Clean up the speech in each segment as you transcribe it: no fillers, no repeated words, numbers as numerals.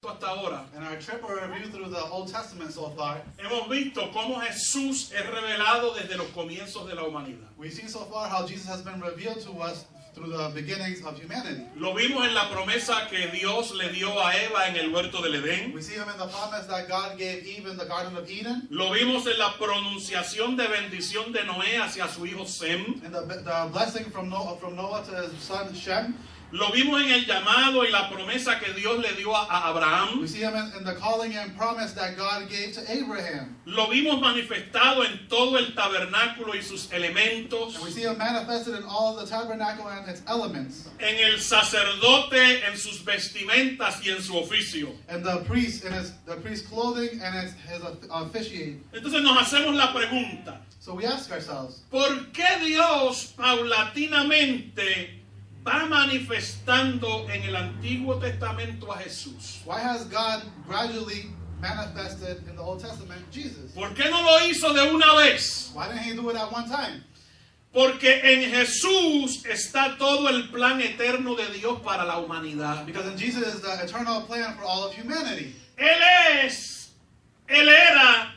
hasta ahora, In our trip or review through the Old Testament so far, hemos visto cómo Jesús es revelado desde los comienzos de la humanidad. we've seen so far how Jesus has been revealed to us through the beginnings of humanity. Lo vimos en la promesa que Dios le dio a Eva en el huerto del Edén. We see him in the promise that God gave Eve in the Garden of Eden, Lo vimos en la pronunciación de bendición de Noé hacia su hijo Sem. and the blessing from Noah to his son Shem. Lo vimos en el llamado y la promesa que Dios le dio a Abraham. We see him in the calling and promise that God gave to Abraham. Lo vimos manifestado en todo el tabernáculo y sus elementos. And we see him manifested in all of the tabernacle and its elements. En el sacerdote, en sus vestimentas y en su oficio. And the priest in the priest's clothing and his officiating. Entonces nos hacemos la pregunta: So we ask ourselves, ¿por qué Dios paulatinamente va manifestando en el Antiguo Testamento a Jesús? why has God gradually manifested in the Old Testament Jesus? ¿Por qué no lo hizo de una vez? Why didn't he do it at one time? Porque en Jesús está todo el plan eterno de Dios para la humanidad. Because in Jesus is the eternal plan for all of humanity. Él era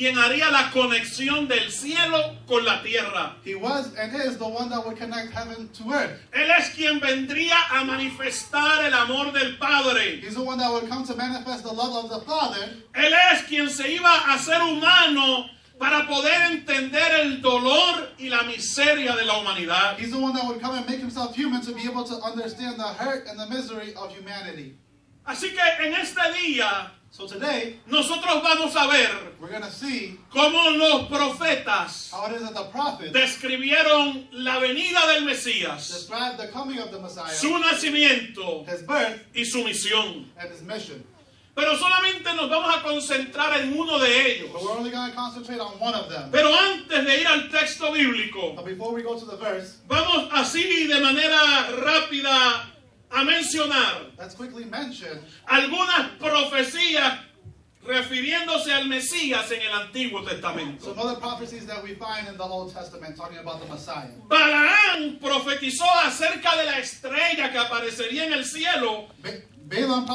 quien haría la conexión del cielo con la tierra. He was and is the one that would connect heaven to earth. Él es quien vendría a manifestar el amor del Padre. He's the one that would come to manifest the love of the Father. Él es quien se iba a hacer humano para poder entender el dolor y la miseria de la humanidad. He's the one that would come and make himself human to be able to understand the hurt and the misery of humanity. Así que en este día So today, nosotros vamos a ver we're going to see cómo los profetas how it is that the prophets describieron la venida del Mesías, describe the coming of the Messiah, su nacimiento his birth, y su misión. and his mission. Pero solamente nos vamos a concentrar en uno de ellos. But we're only going to concentrate on one of them. Pero antes de ir al texto bíblico, But before we go to the verse, vamos así de manera rápida a mencionar let's quickly mention algunas profecías refiriéndose al Mesías en el Antiguo Testamento. some other prophecies that we find in the Old Testament talking about the Messiah. Balaam profetizó acerca de la estrella que aparecería en el cielo Balaam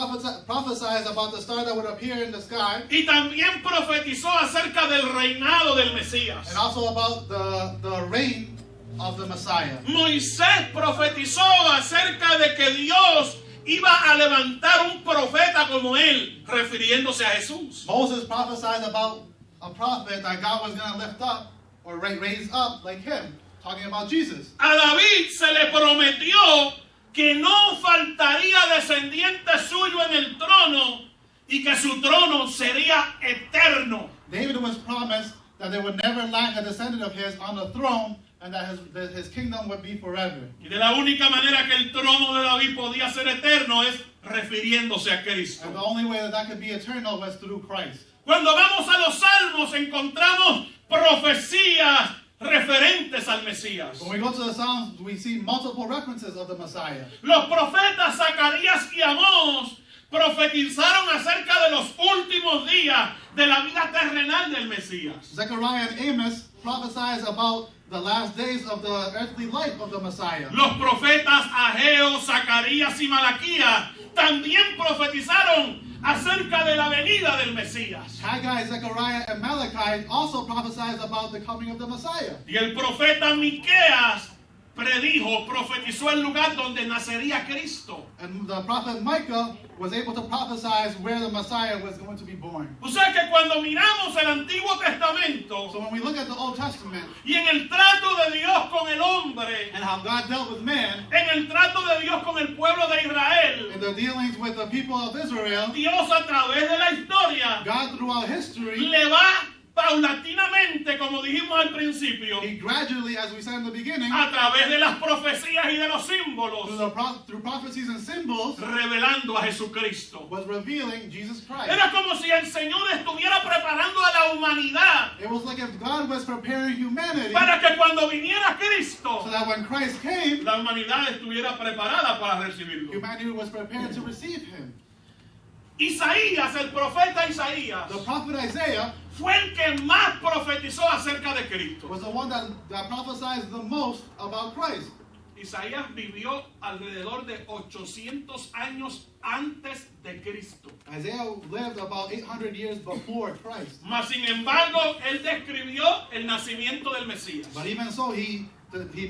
prophesied about the star that would appear in the sky, y también profetizó acerca del reinado del Mesías. and also about the reign of the Messiah. Moisés profetizó acerca de que Dios iba a levantar un profeta como él, refiriéndose a Jesús. Moses prophesied about a prophet that God was going to lift up or raise up like him, talking about Jesus. A David se le prometió que no faltaría descendiente suyo en el trono y que su trono sería eterno. David was promised that there would never lack a descendant of his on the throne, and that his kingdom would be forever. Y de la única manera que el trono de David podía ser eterno es refiriéndose a Cristo. And the only way that could be eternal was through Christ. Cuando vamos a los salmos encontramos profecías referentes al Mesías. When we go to the Psalms, we see multiple references of the Messiah. Los profetas Zacarías y Amós profetizaron acerca de los últimos días de la vida terrenal del Mesías. Zechariah and Amos prophesies about the last days of the earthly life of the Messiah. Los profetas Ageo, Zacarías y Malaquías también profetizaron acerca de la venida del Mesías. Haggai, Zechariah, and Malachi also prophesies about the coming of the Messiah. Y el profeta Miqueas profetizó el lugar donde nacería Cristo. And the prophet Micah was able to prophesy where the Messiah was going to be born. O sea que cuando miramos el Antiguo Testamento So when we look at the Old Testament y en el trato de Dios con el hombre, and how God dealt with man, en el trato de Dios con el pueblo de Israel, in the dealings with the people of Israel, Dios a través de la historia God throughout history, le va paulatinamente, como dijimos al principio, He gradually, as we said in the beginning, a través de las profecías y de los símbolos, through prophecies and symbols, revelando a Jesucristo. was revealing Jesus Christ. Era como si el Señor estuviera preparando a la humanidad It was like if God was preparing humanity para que cuando viniera Cristo, so that when Christ came, la humanidad estuviera preparada para recibirlo. humanity was prepared to receive Him. Isaías, el profeta Isaías, The prophet Isaiah fue el que más profetizó acerca de Cristo. was the one that prophesied the most about Christ. Isaías vivió alrededor de 800 años antes de Cristo. Isaiah lived about 800 years before Christ. Mas sin embargo, él describió el nacimiento del Mesías. But even so, he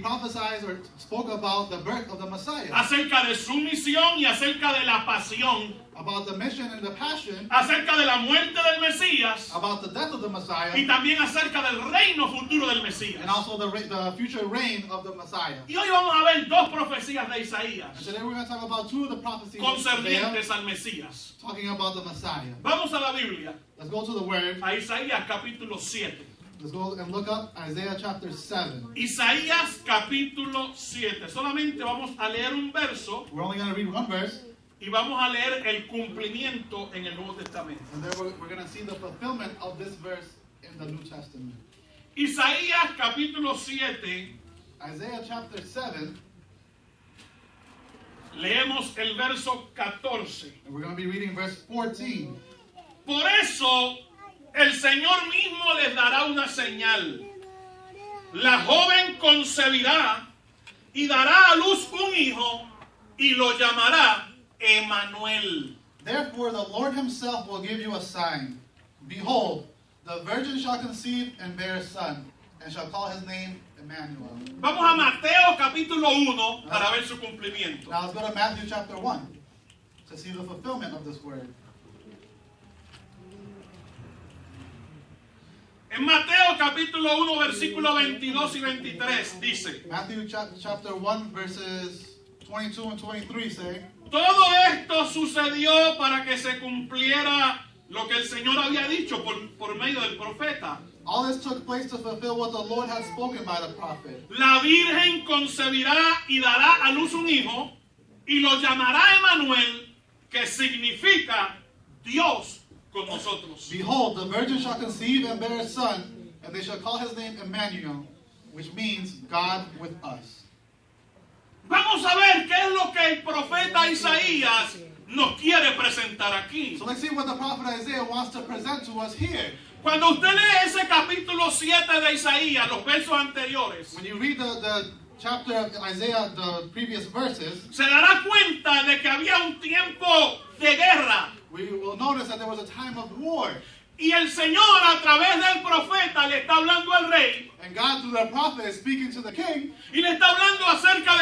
prophesied or spoke about the birth of the Messiah, Acerca de su misión y acerca de la pasión. about the mission and the passion, Acerca de la muerte del Mesías. about the death of the Messiah, Y también acerca del reino futuro del Mesías. and also the future reign of the Messiah. Y hoy vamos a ver dos profecías de And Isaías today we're going to talk about two of the prophecies of Isaiah, concernientes al Mesías. talking about the Messiah. Vamos a la Biblia, Let's go to the Word. a Isaías capítulo 7. Let's go and look up Isaiah chapter 7. Isaías capítulo 7. Solamente vamos a leer un verso We're only going to read one verse, y vamos a leer el cumplimiento en el Nuevo Testamento. and then we're going to see the fulfillment of this verse in the New Testament. Isaías capítulo 7, Isaiah chapter 7, leemos el verso 14. and we're going to be reading verse 14. Por eso el Señor mismo les dará una señal. La joven concebirá y dará a luz un hijo y lo llamará Emmanuel. Therefore the Lord himself will give you a sign. Behold, the virgin shall conceive and bear a son, and shall call his name Emmanuel. Vamos a Mateo capítulo 1 para ver su cumplimiento. Now let's go to Matthew chapter 1 to see the fulfillment of this word. En Mateo capítulo 1 versículo 22 y 23 dice: Matthew chapter 1 verses 22 and 23 say, todo esto sucedió para que se cumpliera lo que el Señor había dicho por medio del profeta. all this took place to fulfill what the Lord had spoken by the prophet. La Virgen concebirá y dará a luz un hijo y lo llamará Emmanuel, que significa Dios con nosotros. Behold, the virgin shall conceive and bear a son, and they shall call his name Emmanuel, which means God with us. Vamos a ver qué es lo que el profeta Isaías nos quiere presentar aquí. So let's see what the prophet Isaiah wants to present to us here. Cuando usted lee ese capítulo 7 de Isaías, los versos anteriores, When you read the chapter of Isaiah, the previous verses, se dará cuenta de que había un tiempo de guerra. we will notice that there was a time of war. Y el Señor a través del profeta le está hablando al rey And God, through the prophet, is speaking to the king, y le está hablando acerca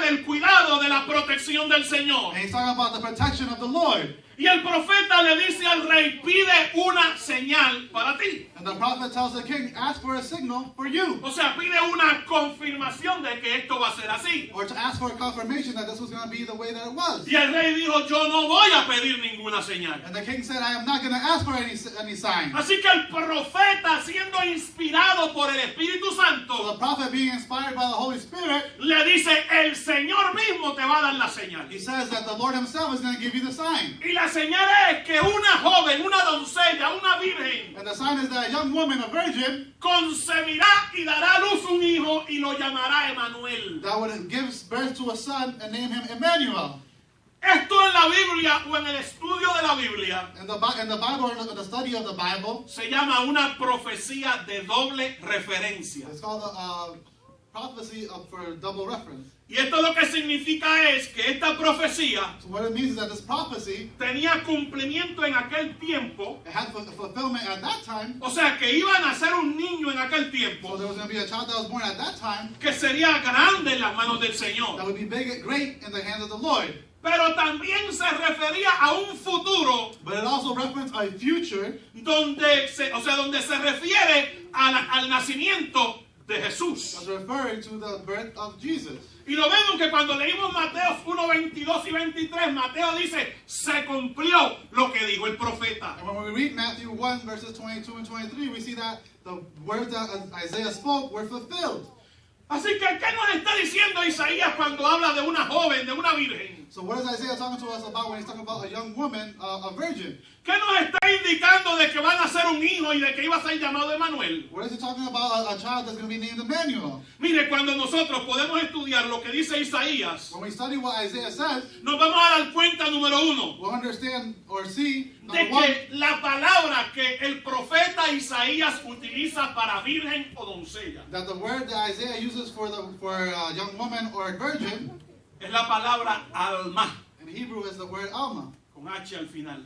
del cuidado, de la protección del Señor. and he's talking about the protection of the Lord. Y el profeta le dice al rey, pide una señal para ti. And the prophet tells the king, ask for a signal for you. O sea, pide una confirmación de que esto va a ser así. Or to ask for a confirmation that this was going to be the way that it was. Y el rey dijo, yo no voy a pedir ninguna señal. And the king said, I am not going to ask for any sign. Así que el profeta, siendo inspirado por el Espíritu So Santo, the prophet, being inspired by the Holy Spirit, le dice, el Señor mismo te va a dar la señal. he says that the Lord himself is going to give you the sign. Y la señal es que una joven, una doncella, una virgen, And the sign is that a young woman, a virgin, concebirá y dará a luz un hijo y lo llamará Emmanuel. that would give birth to a son and name him Emmanuel. Esto en la Biblia o en el estudio de la Biblia In the Bible, in the study of the Bible, se llama una profecía de doble referencia. it's called a prophecy for double reference. Y esto lo que significa es que esta profecía So what it means is that this prophecy, tenía cumplimiento en aquel tiempo. it had fulfillment at that time. O sea, que iba a nacer un niño en aquel So tiempo there was going to be a child that was born at that time que sería grande en las manos del Señor. that would be big, great in the hands of the Lord. Pero también se refería a un futuro But it also referenced a future donde se refiere al nacimiento de Jesús. that's referring to the birth of Jesus. Y lo vemos que cuando leímos Mateo 1, 22 y 23, Mateo dice, se cumplió lo que dijo el profeta. And when we read Matthew 1 verses 22 and 23, we see that the words that Isaiah spoke were fulfilled. Así que, ¿qué nos está diciendo Isaías cuando habla de una joven, de una virgen? So what is Isaiah talking to us about when he's talking about a young woman, a virgin? ¿Qué nos está indicando de que van a ser un hijo y de que iba a ser llamado Emmanuel? What is he talking about? A child that's going to be named Emmanuel. Mire, cuando nosotros podemos estudiar lo que dice Isaías, When we study what Isaiah says, nos vamos a dar cuenta, número uno, we'll understand or see, de number one, que la palabra que el profeta Isaías utiliza para virgen o doncella that the word that Isaiah uses for a young woman or a virgin es la palabra alma. In Hebrew is the word Alma, con H al final.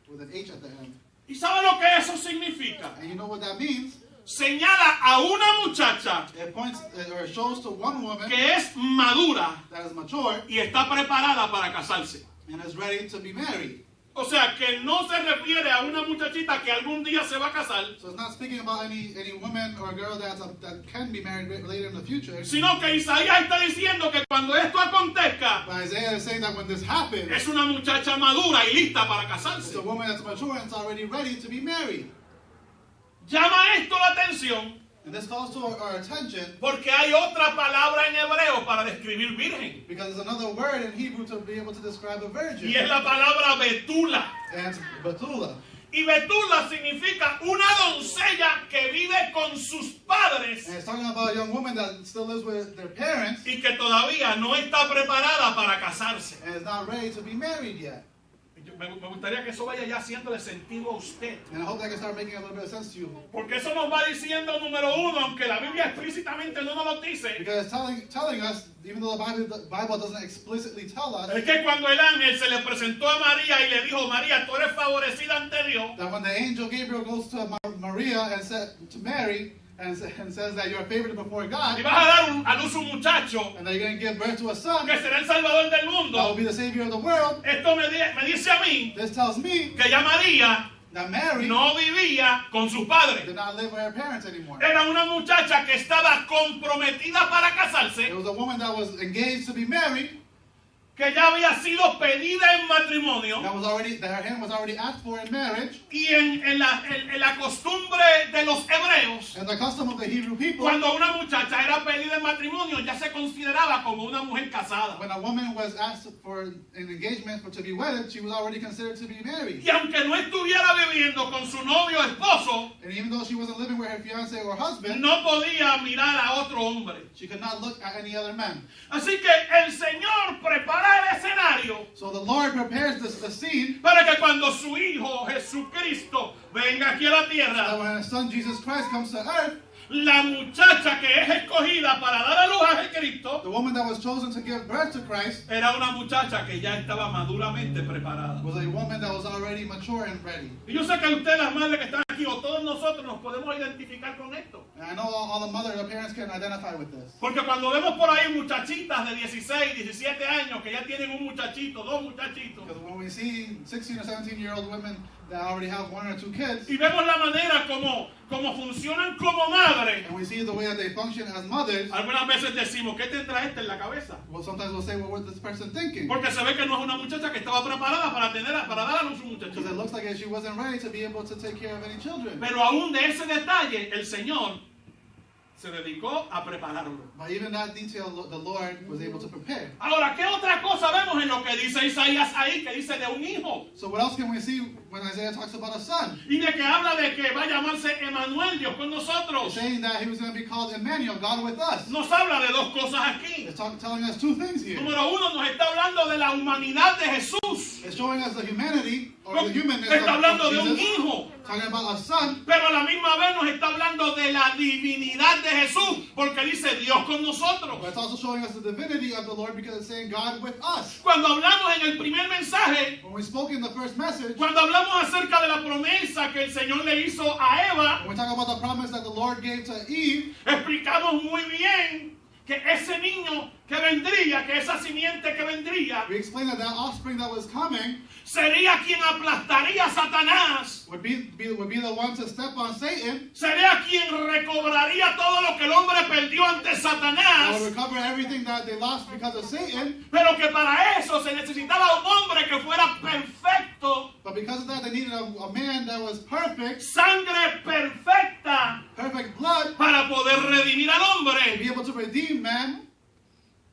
with an H at the end. ¿Y sabe lo que eso significa? And you know what that means? Señala a una muchacha It points or it shows to one woman que es madura that is mature y está preparada para casarse. and is ready to be married. O sea, que no se refiere a una muchachita que algún día se va a casar, So it's not speaking about any woman or girl that can be married later in the future. sino que Isaías está diciendo que cuando esto acontezca, But Isaiah is saying that when this happens, es una muchacha madura y lista para it's casarse. a woman that's mature and is already ready to be married. Llama esto la atención And this calls to our attention porque hay otra palabra en hebreo para describir virgen. because there's another word in Hebrew to be able to describe a virgin. Y es la palabra betula. And it's Betula. Y betula significa una doncella que vive con sus padres And it's talking about a young woman that still lives with their parents y que todavía no está preparada para casarse. and is not ready to be married yet. Me gustaría que eso vaya ya haciéndole sentido a usted. And I hope that can start making a little bit of sense to you. Porque eso nos va diciendo, número uno, aunque la Biblia explícitamente no nos lo dice, Because it's telling us, even though the Bible doesn't explicitly tell us, es que cuando el ángel se le presentó a María y le dijo, María, tú eres favorecida ante Dios, that when the angel Gabriel goes to Maria and said to Mary and says that you're favored before y God vas a dar a luz un muchacho and that you're going to give birth to a son que será el salvador del that will mundo, be the savior of the world, esto me dice a mí this tells me que ya María that Mary no vivía con sus padres. did not live with her parents anymore. Era una muchacha que estaba comprometida para casarse, It was a woman that was engaged to be married, que ya había sido pedida en matrimonio, that her hand was already asked for in marriage. y en la costumbre de los hebreos, And the custom of the Hebrew people, cuando una muchacha era pedida en matrimonio, ya se consideraba como una mujer casada. when a woman was asked for an engagement to be wedded, she was already considered to be married. Y aunque no estuviera viviendo con su novio o esposo, And even though she wasn't living with her fiance or husband, no podía mirar a otro hombre. she could not look at any other man. Así que el Señor prepara el escenario So the Lord prepares the scene para que cuando su Hijo Jesucristo venga aquí a la that tierra, when his son Jesus Christ comes to earth, la muchacha que es escogida para dar a luz a Jesucristo the woman that was chosen to give birth to Christ era una muchacha que ya estaba maduramente preparada. was a woman that was already mature and ready. Y yo sé que usted, las madres que están aquí, o todos nosotros nos podemos identificar con esto. And I know all the mothers and parents can identify with this. Porque cuando vemos por ahí muchachitas de 16, 17 años que ya tienen un muchachito, dos muchachitos, Because when we see 16 or 17-year-old women that already have one or two kids, y vemos la manera como funcionan como madres, and we see the way that they function as mothers, algunas veces decimos, ¿qué tendrá esta en la cabeza? well, sometimes we'll say, well, what's this person thinking? Porque se ve que no es una muchacha que estaba preparada para dar a luz un Because muchachito. it looks like she wasn't ready to be able to take care of any children. Pero aún de ese detalle, el Señor se dedicó a prepararlo. But even that detail, the Lord was able to prepare. Ahora, ¿qué otra cosa vemos en lo que dice Isaías ahí, que dice de un hijo? So what else can we see when Isaiah talks about a son? Y de que habla de que va a llamarse Emanuel, Dios con nosotros. Saying that he was going to be called Emmanuel, God with us. Nos habla de dos cosas aquí. It's telling us two things here. Número uno, nos está hablando de la humanidad de Jesús. It's showing us the humanity or the humanness Está hablando of de un Jesus. hijo. Talking about a son, Pero a la misma vez nos está hablando de la divinidad de Jesús, porque dice Dios con nosotros. but it's also showing us the divinity of the Lord because it's saying God with us. Cuando hablamos en el primer mensaje, When we spoke in the first message, cuando hablamos acerca de la promesa que el Señor le hizo a Eva, when we talk about the promise that the Lord gave to Eve, explicamos muy bien que ese niño que vendría, que esa simiente que vendría, we explained that offspring that was coming sería quien aplastaría a Satanás, would be the one to step on Satan, sería quien recobraría todo lo que el hombre perdió ante that Satanás, would recover everything that they lost because of Satan. pero que para eso se necesitaba un hombre que fuera perfecto, But because of that, they needed a man that was perfect, sangre perfecta, perfect blood, para poder redimir al to hombre. be able to redeem man.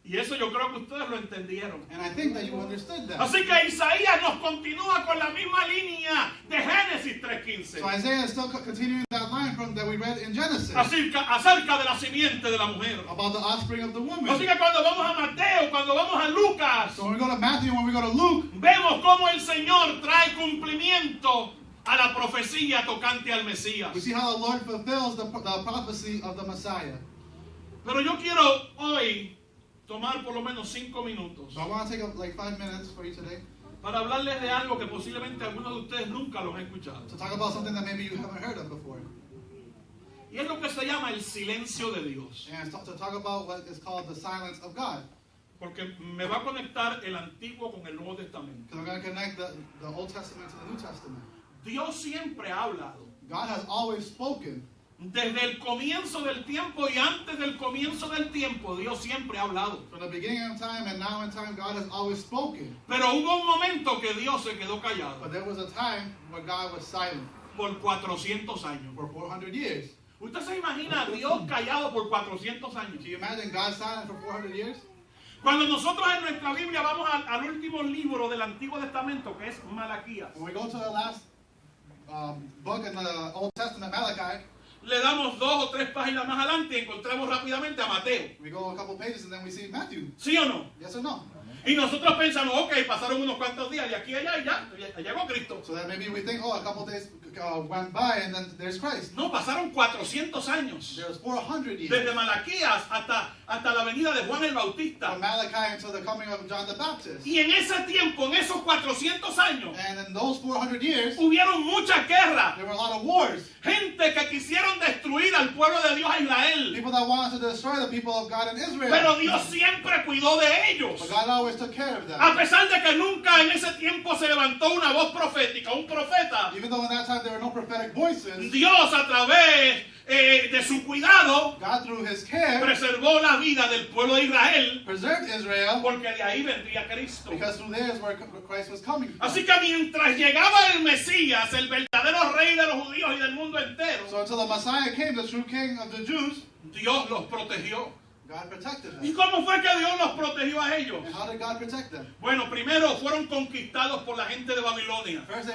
Y eso yo creo que ustedes lo entendieron. And I think that you understood that. Así que Isaías nos continúa con la misma línea de Génesis 3:15. So Isaiah is still continuing that line from that we read in Genesis Acerca de la simiente de la mujer. about the offspring of the Así woman. que cuando vamos a Mateo, cuando vamos a Lucas, So when we go to Matthew, when we go to Luke, vemos cómo el Señor trae cumplimiento a la profecía tocante al Mesías. we see how the Lord fulfills the prophecy of the Messiah. Pero yo quiero hoy tomar por lo menos 5 minutos So I want to take up like 5 minutes for you today para hablarles de algo que posiblemente algunos de ustedes nunca los han escuchado. to talk about something that maybe you haven't heard of before. Y es lo que se llama el silencio de Dios. And to talk about what is called the silence of God. Porque me va a conectar el Antiguo con el Nuevo Testamento. Because I'm going to connect the Old Testament to the New Testament. Dios siempre ha hablado. God has always spoken. Desde el comienzo del tiempo y antes del comienzo del tiempo, Dios siempre ha hablado. From the beginning of time and now in time, God has always spoken. Pero hubo un momento que Dios se quedó callado But there was a time where God was silent por 400 años. for 400 years. ¿Usted se imagina a Dios callado por 400 años? Can you imagine God silent for 400 years? Cuando nosotros en nuestra Biblia vamos al último libro del Antiguo Testamento, que es Malaquías, When we go to the last book in the Old Testament, Malachi, le damos 2 o 3 páginas más adelante y encontramos rápidamente a Mateo. we go a couple pages and then we see Matthew. ¿Sí o no? Yes or no? Y nosotros pensamos, ok, pasaron unos cuantos días de aquí a allá y ya llegó Cristo. So that maybe we think, oh, a couple days went by and then there's Christ. No, pasaron 400 años. There's 400 years. Desde Malaquías hasta la venida de Juan el Bautista. From Malachi until the coming of John the Baptist. Y en ese tiempo, en esos 400 años, And in those 400 years, hubieron muchas guerras. there were a lot of wars. Gente que quisieron destruir al pueblo de Dios a Israel. People that wanted to destroy the people of God in Israel. Pero Dios siempre cuidó de ellos. But God always took care of them. A pesar de que nunca en ese tiempo se levantó una voz profética, un profeta, Even though in that time there were no prophetic voices, Dios a través de su cuidado God through his care preservó la vida del pueblo de Israel, preserved Israel porque de ahí vendría Cristo. because through there is where Christ was coming from. Así que mientras llegaba el Mesías, el verdadero rey de los judíos y del mundo entero, So until the Messiah came, the true king of the Jews, Dios los protegió. God protected ¿Y them. cómo fue que Dios los protegió a ellos? And how did God protect them? Bueno, primero fueron conquistados por la gente de Babilonia. First,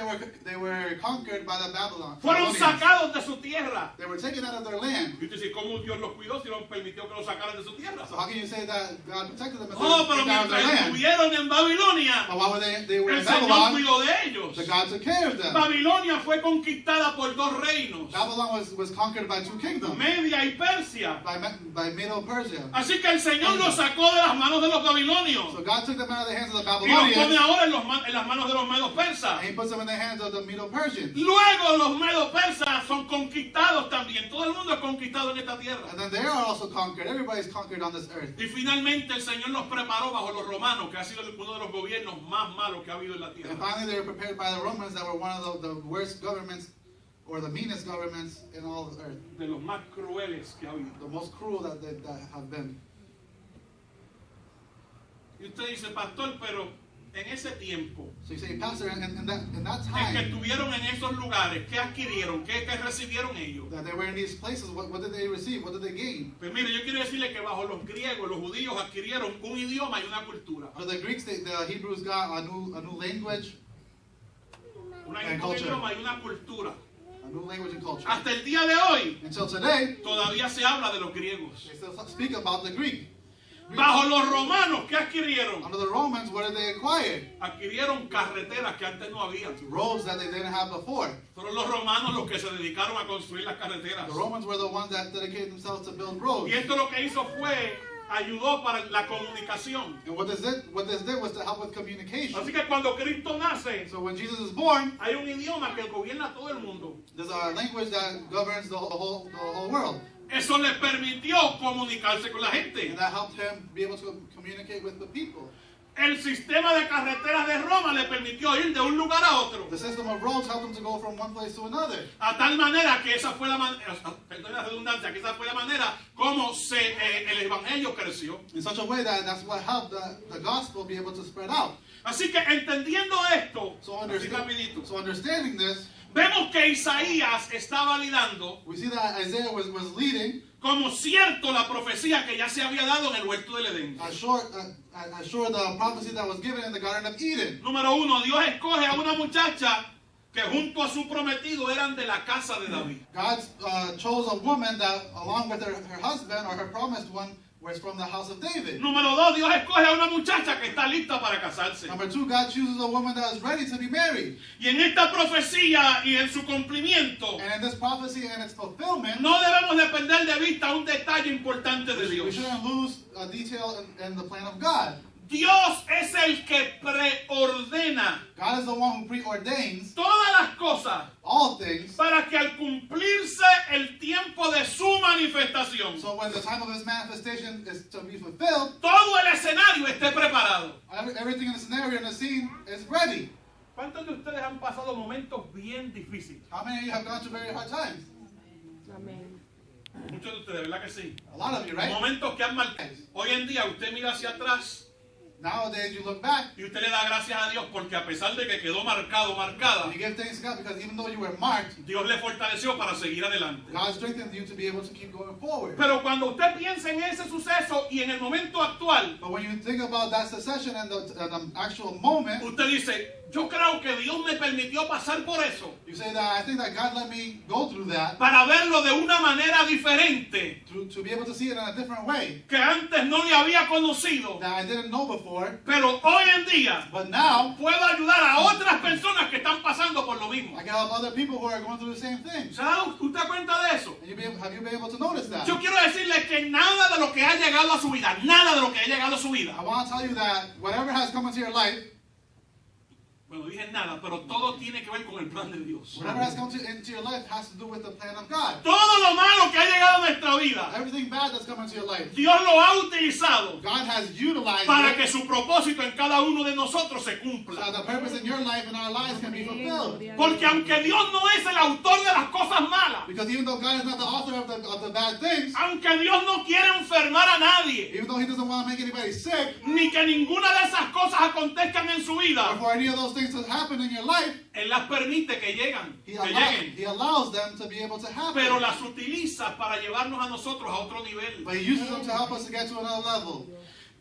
they were conquered by the Fueron Babylonians. sacados de su tierra. They were taken out of their land. Y usted dice, ¿cómo Dios los cuidó si los permitió que los sacaran de su tierra? So how can you say that God protected them if they Oh, were pero taken out of their mientras land? estuvieron en Babilonia, But why were they were el in Señor Babylon? cuidó de ellos. The God took care of them. Babilonia fue conquistada por 2 reinos, Babylon was conquered by 2 kingdoms, Media y Persia. by Medo Persia. Así que el Señor los sacó de las manos de los babilonios So God took them out of the hands of the y los pone Babylonians ahora en las manos de los medos persas. and he puts them in the hands of the Medo Persians. Luego los medos persas son conquistados también. Todo el mundo es conquistado en esta tierra. And then they are also conquered. Everybody's conquered on this earth. Y finalmente el Señor los preparó bajo los romanos, que ha sido uno de los gobiernos más malos que ha habido en la And tierra. finally they were prepared by the Romans that were one of the worst governments or the meanest governments in all of the earth. De los más crueles que ha habido. The most cruel that have been. Y usted dice, pastor, pero en ese tiempo So you say, Pastor, in that en que time estuvieron en esos lugares, ¿qué adquirieron? ¿Qué recibieron ellos? that they were in these places, what did they receive? What did they gain? Pues mire, yo quiero decirle que bajo los griegos, los judíos adquirieron un idioma y una cultura. So the Greeks, the Hebrews got a new language, Un culture. idioma y una cultura. a new language and culture. Hasta el día de hoy Until today, todavía se habla de los griegos. they still speak about the Greek. Bajo los romanos, ¿qué adquirieron? Under the Romans, what did they acquire? Adquirieron carreteras que antes no había. Roads that they didn't have before. Fueron los romanos los que se dedicaron a construir las carreteras. The Romans were the ones that dedicated themselves to build roads. Y esto lo que hizo fue, ayudó para la comunicación. And what this did was to help with communication. Así que cuando Cristo nace, So when Jesus is born, hay un idioma que gobierna a todo el mundo. there's a language that governs the whole world. Eso le permitió comunicarse con la gente. And that helped him be able to communicate with the people. El sistema de carreteras de Roma le permitió ir de un lugar a otro. The system of roads helped him to go from one place to another. A tal manera que esa fue la manera, perdón la redundancia, que esa fue la manera como el evangelio creció. In such a way that that's what helped the gospel be able to spread out. Así que entendiendo esto, So, así rapidito, understanding this, vemos que Isaías está validando we see that Isaiah was leading como cierto la profecía que ya se había dado en el huerto del Edén. assure the prophecy that was given in the Garden of Eden. Número 1, Dios escoge a una muchacha que junto a su prometido eran de la casa de David. God chose a woman that, along with her husband or her promised one, was from the house of David. Número 2, Dios escoge a una muchacha que está lista para casarse. Number 2, God chooses a woman that is ready to be married. Y en esta profecía y en su cumplimiento, And in this prophecy and its fulfillment, no debemos de perder de vista un detalle importante de we Dios. shouldn't lose a detail in the plan of God. Dios es el que preordena God is the one who preordains todas las cosas all things, para que al cumplirse el tiempo de su manifestación, so when the time of his manifestation is to be fulfilled, todo el escenario esté preparado. everything in the scenario and the scene is ready. ¿Cuántos de ustedes han pasado momentos bien difíciles? How many of you have gone through very hard times? Amén. Muchos de ustedes, ¿verdad que sí? A lot of you, right? Momentos que han marcado. Hoy en día usted mira hacia atrás Nowadays you look back y usted le da gracias a Dios porque a pesar de que quedó marcado, marcada, and you give thanks to God because even though you were marked, Dios le fortaleció para seguir adelante. God strengthened you to be able to keep going forward. Pero cuando usted piensa en ese suceso y en el momento actual, But when you think about that succession and the actual moment, usted dice, yo creo que Dios me permitió pasar por eso you say that I think that God let me go through that para verlo de una manera diferente to be able to see it in a different way que antes no le había conocido. that I didn't know before. Pero hoy en día But now puedo ayudar a otras personas que están pasando por lo mismo. I can help other people who are going through the same thing. ¿Se ha dado usted cuenta de eso? And have you been able to notice that? Yo quiero decirle que nada de lo que ha llegado a su vida, nada de lo que ha llegado a su vida, I want to tell you that whatever has come into your life, bueno, dije nada, pero todo tiene que ver con el plan de Dios. whatever has come into your life has to do with the plan of God. Todo lo malo que ha llegado a nuestra vida, Everything bad that's come into your life, Dios lo ha utilizado God has utilized para it que su propósito en cada uno de nosotros se so cumpla. that the purpose in your life and our lives can be fulfilled. Porque aunque Dios no es el autor de las cosas malas, Because even though God is not the author of the bad things, aunque Dios no quiere enfermar a nadie, even though he doesn't want to make anybody sick, ni que ninguna de esas cosas acontezcan en su or vida, for any of those things to happen in your life, Él las permite que lleguen, he lleguen, allows them to be able to happen. pero las utiliza para llevarnos a nosotros a otro nivel. But he uses them to help us to get to another level.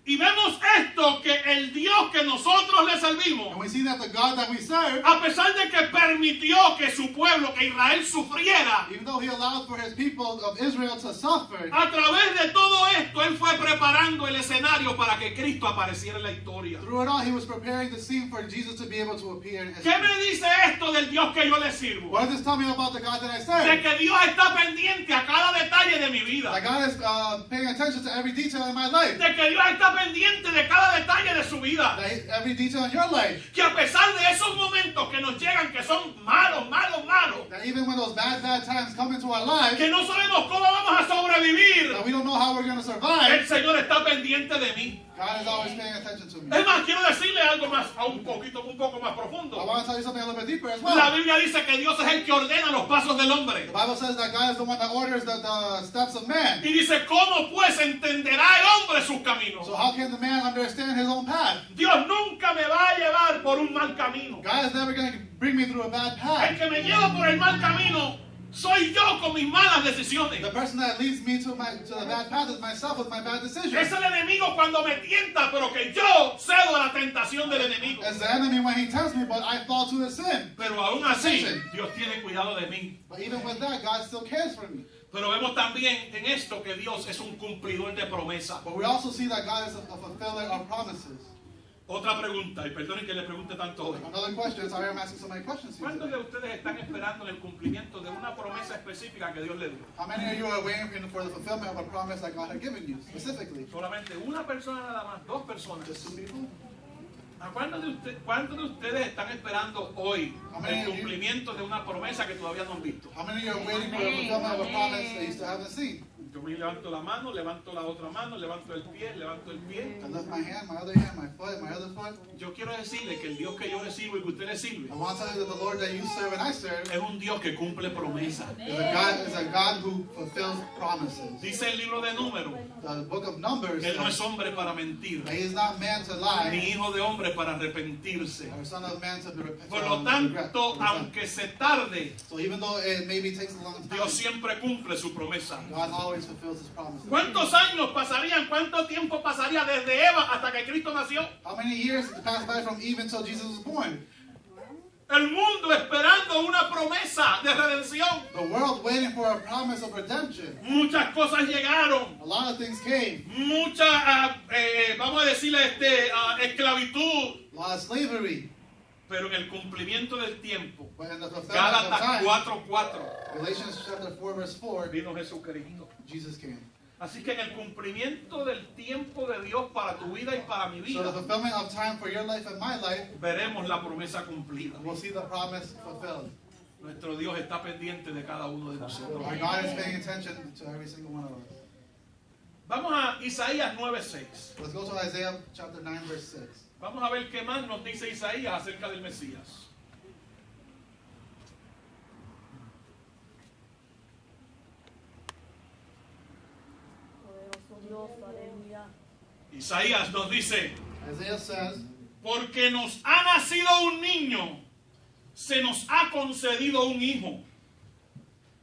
Y vemos esto, que el Dios que nosotros le servimos, And we see that the God that we serve, a pesar de que permitió que su pueblo, que Israel, sufriera, even though he allowed for his people of Israel to suffer, a través de todo esto, Él fue preparando el escenario para que Cristo apareciera en la historia. through it all, he was preparing the scene for Jesus to be able to appear in ¿Qué history. me dice esto del Dios que yo le sirvo? What does this tell me about the God that I De serve? que Dios está pendiente a cada detalle de mi vida. That God is paying attention to every detail in my life. De que Dios está pendiente de cada detalle de su vida. Every detail in your life. Que a pesar de esos momentos que nos llegan, que son malos, malos, malos, That even when those bad times come into our lives, que no sabemos cómo vamos a sobrevivir, that we don't know how we're going to survive, el Señor está pendiente de mí. God is always paying attention to me. Es más, quiero decirle algo más, un poco más I profundo. want to tell you something a little bit deeper as La well. Biblia dice que Dios es el que ordena los pasos del hombre. The Bible says that God is the one that orders the steps of man. Y dice, ¿cómo pues entenderá el hombre sus caminos? So how can the man understand his own path? Dios nunca me va a llevar por un mal camino. God is never going to bring me through a bad El path. que me lleva por el mal camino soy yo con mis malas decisiones. The person that leads me to the bad path is myself with my bad Es decisions. el enemigo cuando me tienta, pero que yo cedo a la tentación del enemigo. It's the enemy when he tempts me, but I fall to the sin. Pero aún así, Dios tiene cuidado de mí. But even with that, God still cares for me. Pero vemos también en esto que Dios es un cumplidor de promesa. But we also see that God is a fulfiller of promises. Otra pregunta, y perdonen que le pregunte tanto hoy. Another question. Sorry, I'm asking so many questions here ¿Cuántos de today. ustedes están esperando el cumplimiento de una promesa específica que Dios le dio? How many of you are waiting for the fulfillment of a promise that God had given you specifically? Solamente una persona nada más, dos personas. Just 2 people? ¿A cuántos de ustedes están esperando hoy Amén. el cumplimiento de una promesa que todavía no han visto? How many of you are waiting for the fulfillment of a promise that you still haven't seen? Yo me levanto la mano, levanto la otra mano, levanto el pie. I lift my hand, my other hand, my foot, my other foot. Yo quiero decirle que el Dios que yo le sirvo y que usted le sirve I want to tell you that the Lord that you serve and I serve es un Dios que cumple promesas. is a God who fulfills promises. Dice el libro de Números The book of Numbers que Él no es says hombre para mentir, that he is not man to ni lie, hijo de hombre para arrepentirse. or son of man to be Por lo tanto, aunque se tarde, So even though it maybe takes a long time, Dios siempre cumple su promesa. God always fulfills his promises. ¿Cuántos años pasarían, cuánto tiempo pasaría desde Eva hasta que Cristo nació? How many years passed by from Eve until Jesus was born? El mundo esperando una promesa de redención. The world waiting for a promise of redemption. Muchas cosas llegaron. A lot of things came. Mucha, vamos a decirle, esclavitud. A lot of slavery. Pero en el cumplimiento del tiempo, But in the fulfillment of Gálatas time, 4:4, Galatians chapter 4 verse 4, vino Jesucristo. Jesus came. Así que en el cumplimiento del tiempo de Dios para tu vida y para mi So the vida, fulfillment of time for your life and my life, veremos la promesa cumplida. we'll see the promise fulfilled. Nuestro Dios está pendiente de cada uno de nosotros. Our God is paying attention to every single one of us. Vamos a Isaías 9:6. Let's go to Isaiah chapter 9 verse 6. Vamos a ver qué más nos dice Isaías acerca del Mesías. Dios, aleluya. Isaías nos dice, Isaiah says, porque nos ha nacido un niño, se nos ha concedido un hijo.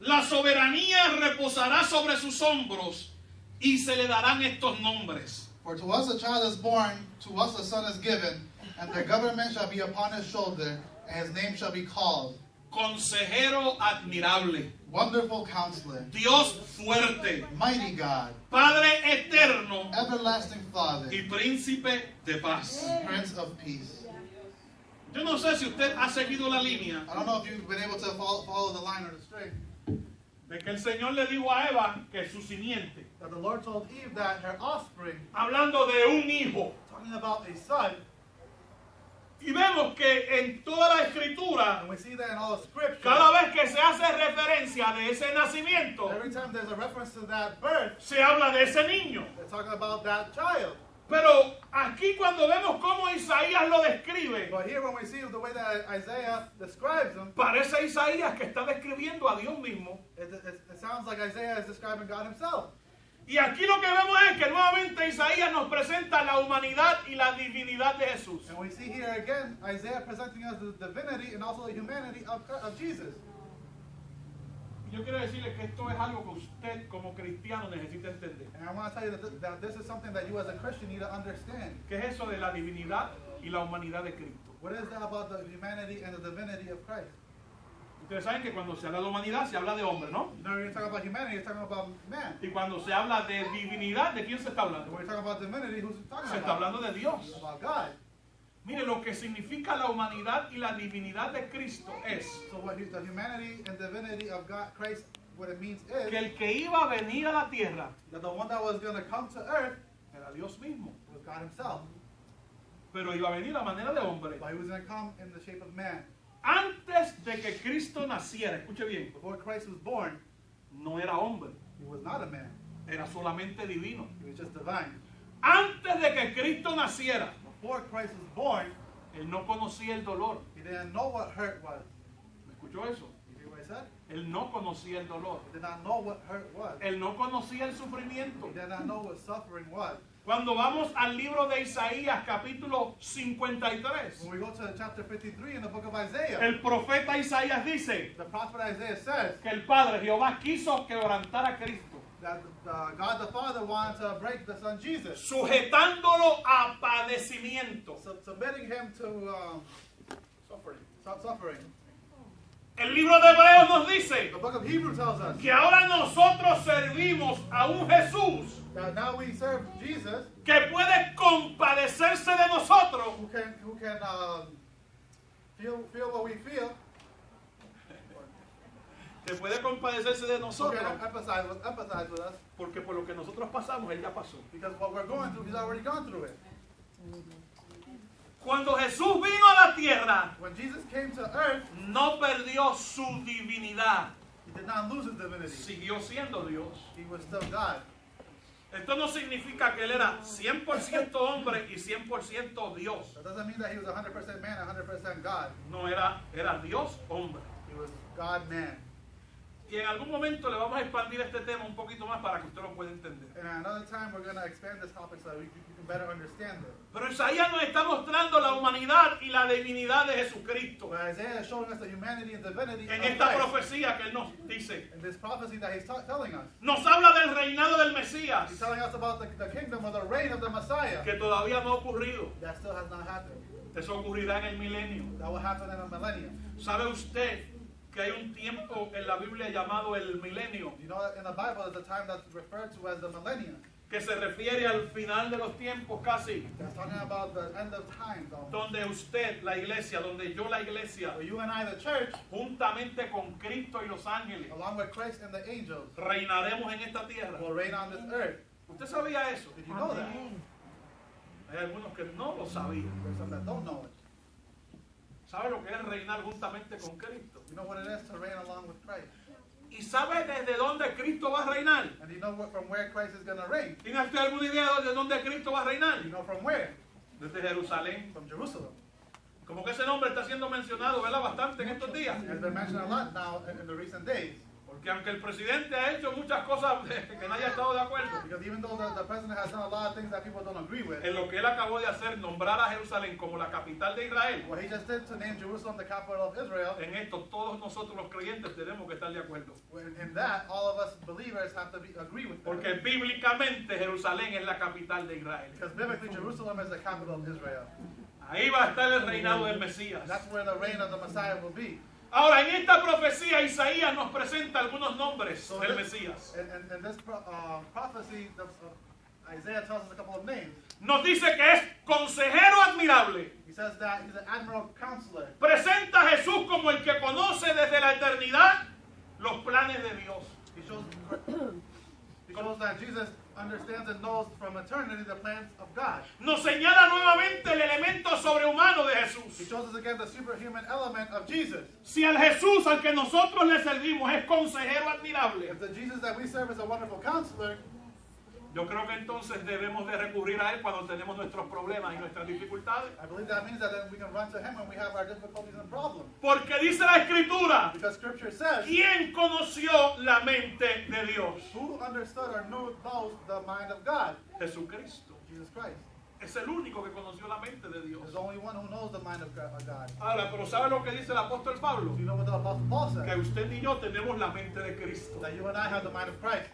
La soberanía reposará sobre sus hombros y se le darán estos nombres. For to us a child is born, to us a son is given, and the government shall be upon his shoulder, and his name shall be called Consejero admirable, Wonderful Counselor, Dios fuerte, Mighty God, Padre eterno Everlasting Father, y Príncipe de paz. Prince of Peace. Yo no sé si usted ha seguido la línea I don't know if you've been able to follow the line or the string. de que el Señor le dijo a Eva que su simiente, That the Lord told Eve that her offspring, hablando de un hijo, talking about a son, y vemos que en toda la escritura, and we see that in all of Scripture, cada vez que se hace referencia de ese nacimiento, every time there's a reference to that birth, se habla de ese niño. they're talking about that child. Pero aquí cuando vemos cómo Isaías lo describe, But here when we see the way that Isaiah describes him, parece Isaías que está describiendo a Dios mismo. it sounds like Isaiah is describing God himself. Y aquí lo que vemos es que nuevamente Isaías nos presenta la humanidad y la divinidad de Jesús. And we see here again Isaiah presenting us the divinity and also the humanity of Jesus. Yo quiero decirle que esto es algo que usted como cristiano necesita entender. And I want to tell you that this is something that you as a Christian need to understand. ¿Qué es eso de la divinidad y la humanidad de Cristo? What is that about the humanity and the divinity of Christ? Ustedes saben que cuando se habla de humanidad se habla de hombre, ¿no? You know, when you're talking about humanity, you're talking about man. Y cuando se habla de divinidad, ¿de quién se está And hablando? when you're talking about divinity, who's talking Se está about? hablando de Dios. About God. Mire, lo que significa la humanidad y la divinidad de Cristo es So what the humanity and divinity of God, Christ, what it means is que el que iba a venir a la tierra that the one that was going to come to earth era Dios mismo, was God himself. pero iba a venir a manera de hombre. But he was going to come in the shape of man. Antes de que Cristo naciera, escuche bien, Before Christ was born, no era hombre, he was not a man. era solamente divino. He was just divine. Antes de que Cristo naciera, Before Christ was born, él no conocía el dolor. he didn't know what hurt was. ¿Me escuchó eso? You hear what I said? Él no conocía el dolor. He did not know what hurt was. Él no conocía el sufrimiento. He did not know what suffering was. Cuando vamos al libro de Isaías, capítulo 53, When we go to chapter 53 in the book of Isaiah, el profeta Isaías dice the prophet Isaiah says que el Padre Jehová quiso quebrantar a Cristo, that God the Father wanted to break the Son Jesus, sujetándolo a padecimiento. submitting him to suffering. El libro de Hebreos nos dice The book of Hebrews tells us que ahora nosotros servimos a un Jesús that now we serve Jesus que puede compadecerse de nosotros who can feel what we feel, que puede compadecerse de who nosotros, can empathize with us, porque por lo que nosotros pasamos, Él ya pasó. because what we're going through, he's already gone through it. Cuando Jesús vino a la tierra, When Jesus came to earth, no perdió su divinidad, he did not lose his divinity. siguió siendo Dios. He was still God. Esto no significa que Él era 100% hombre y 100% Dios. That doesn't mean that he was 100% man, 100% God. No, era Dios hombre. He was God man. Y en algún momento le vamos a expandir este tema un poquito más para que usted lo pueda entender. And another time we're going to expand this topic so that you can better understand it. Pero Isaías nos está mostrando la humanidad y la divinidad de Jesucristo. But Isaiah is showing us the humanity and divinity En of esta Christ. profecía que Él nos dice, In this prophecy that he's telling us. nos habla del reinado del Mesías, He's telling us about the kingdom or the reign of the Messiah. que todavía no ha ocurrido. That still has not happened. Eso ocurrirá en el milenio. That will happen in a millennium. ¿Sabe usted que hay un tiempo en la Biblia llamado el milenio, You know that in the Bible there's a time that's referred to as the millennium. que se refiere al final de los tiempos casi, That's talking about the end of times, donde usted, la iglesia, donde yo, la iglesia, where you and I, the church, juntamente con Cristo y los ángeles, along with Christ and the angels, reinaremos en esta tierra. will reign on this earth. ¿Usted sabía eso? Did you know that? Hay algunos que no lo sabían. There's some that don't know it. ¿Sabe lo que es reinar juntamente con Cristo? You know what it is to reign along with Christ. ¿Y sabe desde dónde Cristo va a reinar? And you know from where Christ is going to reign? ¿Tiene usted alguna idea de dónde Cristo va a reinar? You know from where? Desde Jerusalén. From Jerusalem. Como que ese nombre está siendo mencionado, ¿verdad? Bastante en estos días. It's been mentioned a lot now in the recent days. Porque aunque el presidente ha hecho muchas cosas que nadie ha estado de acuerdo, Because even though the president has done a lot of things that people don't agree with, en lo que él acabó de hacer, nombrar a Jerusalén como la capital de Israel, what he just did to name Jerusalem the capital of Israel, en esto todos nosotros los creyentes tenemos que estar de acuerdo. in that all of us believers have to agree with that. Porque bíblicamente Jerusalén es la capital de Israel. Because biblically Jerusalem is the capital of Israel. Ahí va a estar el reinado del Mesías. And that's where the reign of the Messiah will be. Ahora, en esta profecía, Isaías nos presenta algunos nombres del Mesías. In this prophecy, Isaiah tells us a couple of names. Nos dice que es consejero admirable. He says that he's an admiral counselor. Presenta a Jesús como el que conoce desde la eternidad los planes de Dios. He shows that Jesus understands and knows from eternity the plans of God. Nos señala nuevamente el elemento sobrehumano de He Jesús. shows us again the superhuman element of Jesus. Si al Jesús al que nosotros le servimos es consejero admirable, If the Jesus that we serve is a wonderful counselor, yo creo que entonces debemos de recurrir a Él cuando tenemos nuestros problemas y nuestras dificultades. I believe that means that then we can run to him when we have our difficulties and problems. Porque dice la Escritura, Because scripture says, ¿quién conoció la mente de Dios? who understood or knows the mind of God? Jesucristo. Jesus Christ. Es el único que conoció la mente de Dios. There's only one who knows the mind of God. Ahora, pero ¿sabe lo que dice el apóstol Pablo? Do you know what the Apostle Paul Que said? usted y yo tenemos la mente de Cristo. That you and I have the mind of Christ.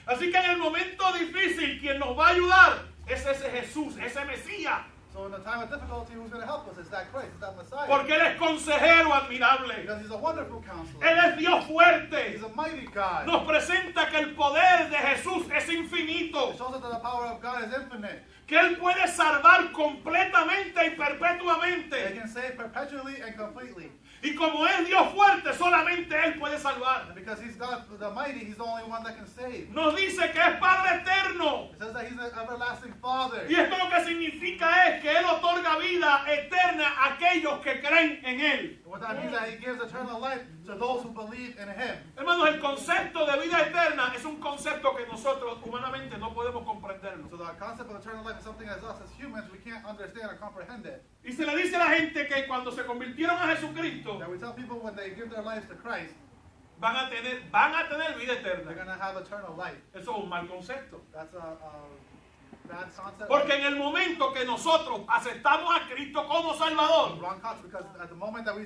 Así que en el momento difícil, quien nos va a ayudar es ese Jesús, ese Mesías. So in the time of difficulty, who's going to help us? It's that Christ, it's that Messiah. Porque Él es consejero admirable. Because he's a wonderful counselor. Él es Dios fuerte. He's a mighty God. Nos presenta que el poder de Jesús es It infinito. shows us that the power of God is infinite. Que Él puede salvar completamente y He perpetuamente. can save perpetually and completely. Y como es Dios fuerte, solamente Él puede salvar. And because he's God, the mighty, he's the only one that can save. Nos dice que es Padre eterno. It says that he's an everlasting Father. Y esto lo que significa es que Él otorga vida eterna a aquellos que creen en Él. What that means is that he gives eternal life to those who believe in him. Hermanos, el concepto de vida eterna es un concepto que nosotros humanamente no podemos comprenderlo. So the concept of eternal life is something as us as humans, we can't understand or comprehend it. Y se le dice a la gente que cuando se convirtieron a Jesucristo That we tell people when they give their lives to Christ, van a tener vida they're eterna. going to have eternal life. Eso es un mal concepto. That's a bad concept. Porque en el momento que nosotros aceptamos a Cristo como Salvador, Wrong concept, because at the moment that we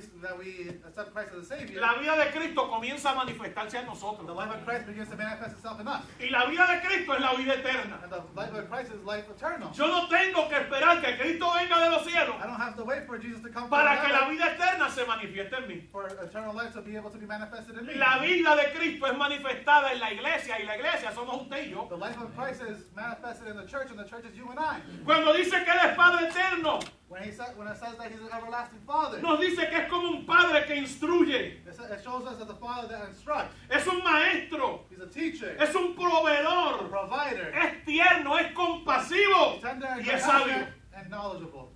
accept Christ as a Savior, la vida de Cristo comienza a manifestarse en the nosotros. life of Christ begins to manifest itself in us. Y la vida de Cristo es la vida eterna. And the life of Christ is life eternal. Yo no tengo que esperar que Cristo venga de los cielos I don't have to wait for Jesus to come para from que la heaven vida eterna se manifieste en mí. for eternal life to be able to be manifested in me. La vida de Cristo es manifestada en la iglesia y la iglesia somos usted y yo. The life of Christ is manifested in the church, and the church is you and I. Cuando dice que Él es Padre eterno, When it says that he's an everlasting Father, nos dice que es como un padre que instruye, it shows us that the Father that instructs. es un maestro, He's a teacher, es un a proveedor, provider, es tierno, es compasivo tender and y es sabio. compassionate and knowledgeable.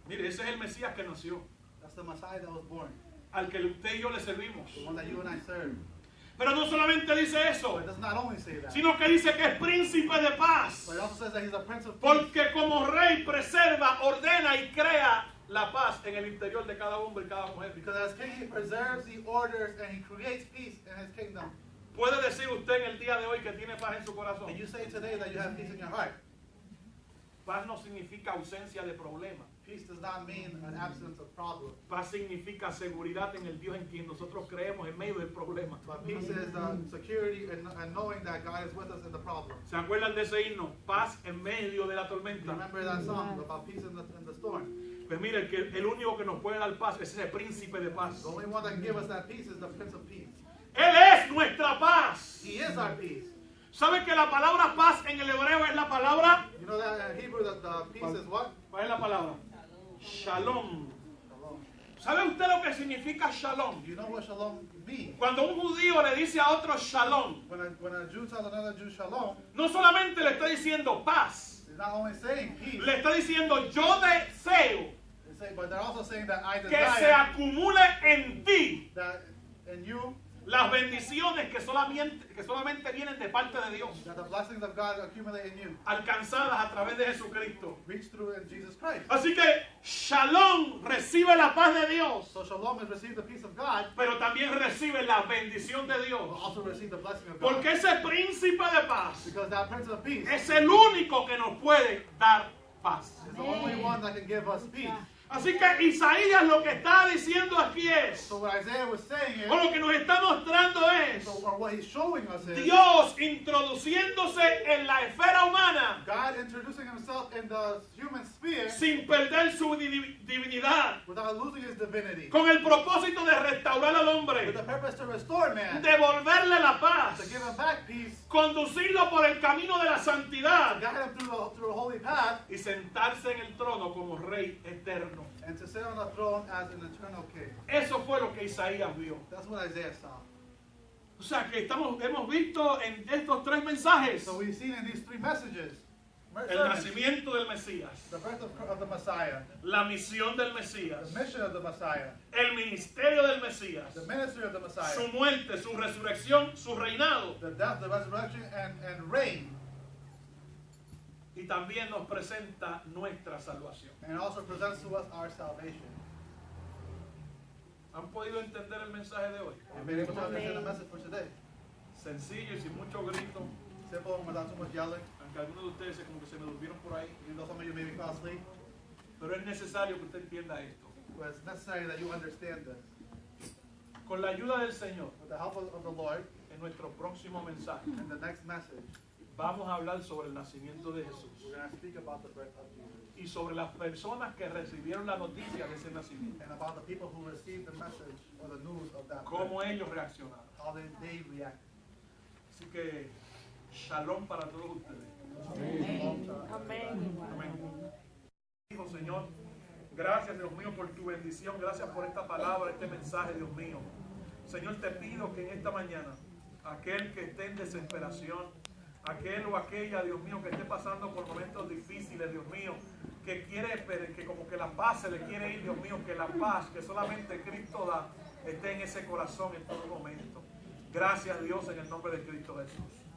Mire, ese es el Mesías que nació, That's the Messiah that was born, al que usted y yo le servimos. the one that you and I serve. Pero no solamente dice eso, But it does not only say that, sino que dice que es príncipe de paz. but it also says that he's a Prince of Peace. Porque como rey preserva, ordena y crea la paz en el interior de cada hombre y cada mujer. Because as king, he preserves, he orders, and he creates peace in his kingdom. ¿Puede decir usted en el día de hoy que tiene paz en su corazón? And you say today that you have peace in your heart. Paz no significa ausencia de problemas. Peace does not mean an absence of problems. Paz significa seguridad en el Dios en quien nosotros creemos en medio del problema. But peace is security and knowing that God is with us in the problem. ¿Se acuerdan de ese himno? Paz en medio de la tormenta. Remember that song about peace in the storm. Pues mire, el único que nos puede dar paz es ese príncipe de paz. The only one that can give us that peace is the Prince of Peace. Él es nuestra paz. He is our peace. ¿Sabe que la palabra paz en el hebreo es la palabra? You know that in Hebrew that the peace is what? ¿Cuál es la palabra? Shalom. Shalom. ¿Sabe usted lo que significa shalom? Do you know what shalom means? Cuando un judío le dice a otro shalom, When a Jew tells another Jew shalom, no solamente le está diciendo paz, he's not only saying peace, le está diciendo yo deseo but they're also saying that I que se desire acumule en ti that in you, las bendiciones que solamente vienen de parte de Dios, that the blessings of God accumulate in you, alcanzadas a través de Jesucristo. reach through in Jesus Christ. Así que Shalom recibe la paz de Dios, So shalom is receive the peace of God, pero también recibe la bendición de but Dios. also receive the blessing of God. Porque ese príncipe de paz Because that Prince of Peace es el único que nos puede dar paz. is the only one that can give us peace. Así que Isaías lo que está diciendo aquí es, So what Isaiah was saying o is, lo que nos está mostrando es, or what he's showing us is, Dios introduciéndose en la esfera humana God introducing himself in the human sphere sin perder su divinidad, without losing his divinity, con el propósito de restaurar al with hombre, the purpose to restore man, devolverle la to paz, give him back peace, conducirlo por el camino de la to santidad guide him through a holy path, y sentarse en el trono como rey eterno. and to sit on the throne as an eternal king. Eso fue lo que Isaías vio. That's what Isaiah saw. O sea que hemos visto en estos tres mensajes So we've seen in these three messages, el sermons, nacimiento del Mesías, the birth of the Messiah, la misión del Mesías, the mission of the Messiah, el ministerio del Mesías, the ministry of the Messiah, su muerte, su resurrección, su reinado, the death, the resurrection, and reign, y también nos presenta nuestra salvación. and also presents to us our salvation. ¿Han podido entender el mensaje de hoy? We've been able to understand the message for today. Sencillo y sin mucho grito, Simple and without too much yelling. aunque algunos de ustedes como que se me durmieron por ahí, Even though some of you maybe fall asleep, pero es necesario que usted entienda esto. but it's necessary that you understand this. Con la ayuda del Señor, With the help of the Lord, en nuestro próximo mensaje, in the next message, vamos a hablar sobre el nacimiento de Jesús we're going to speak about the birth of Jesus y sobre las personas que recibieron la noticia de ese nacimiento, and about the people who received the message or the news of that cómo birth, ellos reaccionaron. how they react. Así que, shalom para todos ustedes. Amén. Amén. Hijo, Señor, gracias, Dios mío, por tu bendición. Gracias por esta palabra, este mensaje, Dios mío. Señor, te pido que en esta mañana, aquel que esté en desesperación, aquel o aquella, Dios mío, que esté pasando por momentos difíciles, Dios mío, que quiere, que como que la paz se le quiere ir, Dios mío, que la paz que solamente Cristo da, esté en ese corazón en todo momento. Gracias, Dios, en el nombre de Cristo Jesús.